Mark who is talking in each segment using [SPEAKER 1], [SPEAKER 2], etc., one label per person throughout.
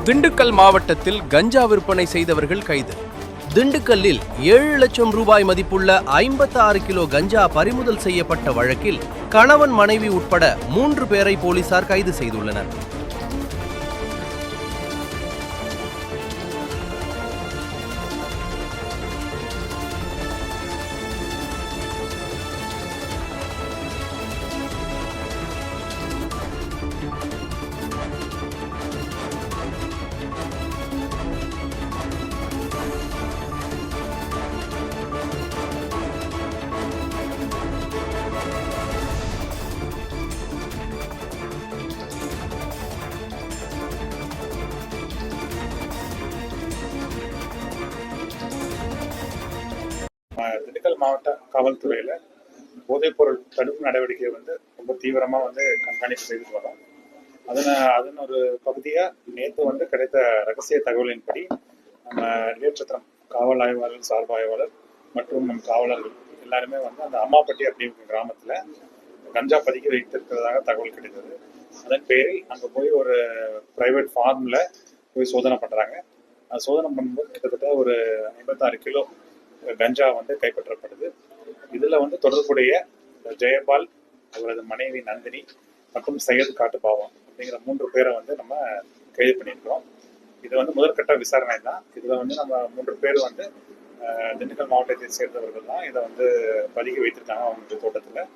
[SPEAKER 1] திண்டுக்கல் மாவட்டத்தில் கஞ்சா விற்பனை செய்தவர்கள் கைது. திண்டுக்கல்லில் 7 லட்சம் ரூபாய் மதிப்புள்ள 56 கிலோ கஞ்சா பறிமுதல் செய்யப்பட்ட வழக்கில் கணவன் மனைவி உட்பட 3 பேரை போலீசார் கைது செய்துள்ளனர்.
[SPEAKER 2] திண்டுக்கல் மாவட்ட காவல்துறையில் போதைப்பொருள் தடுப்பு நடவடிக்கையை ரொம்ப தீவிரமாக கண்காணிப்பு செய்துட்டு வரோம். அதன் ஒரு பகுதியாக நேற்று கிடைத்த ரகசிய தகவலின்படி நம்ம நீலச்சத்திரம் காவல் ஆய்வாளர், சார்பு ஆய்வாளர் மற்றும் நம் காவலர்கள் எல்லாருமே அந்த அம்மாப்பட்டி அப்படிங்கிற கிராமத்தில் கஞ்சா பதுக்கி வைத்திருக்கிறதாக தகவல் கிடைத்தது. அதன் பேரில் அங்கே போய் ஒரு பிரைவேட் ஃபார்மில் போய் சோதனை பண்ணுறாங்க. சோதனை பண்ணும்போது கிட்டத்தட்ட ஒரு 56 கிலோ கஞ்சா கைப்பற்றப்படுது. இதுல தொடர்புடைய ஜெயபால், அவரது மனைவி நந்தினி மற்றும் சையத் காட்டுபாவம் அப்படிங்கிற 3 பேரை நம்ம கைது பண்ணியிருக்கிறோம். இது முதற்கட்ட விசாரணை தான். இதுல நம்ம 3 பேர் திண்டுக்கல் மாவட்டத்தை சேர்ந்தவர்கள் தான் இதை பதுக்கி வைத்திருக்காங்க அவங்களுடைய தோட்டத்துல.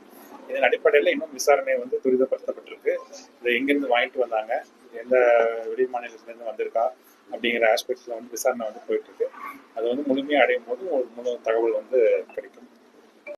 [SPEAKER 2] இதன் அடிப்படையில் இன்னும் விசாரணை துரிதப்படுத்தப்பட்டிருக்கு. இதை எங்கிருந்து வாங்கிட்டு வந்தாங்க, எந்த வெளி மாநிலத்திலிருந்து வந்திருக்கா அப்படிங்கிற ஆஸ்பெக்ட்ல விசாரணை போயிட்டு இருக்கு. அது முழுமையாக அடையும் போது ஒரு முழு தகவல் கிடைக்கும்.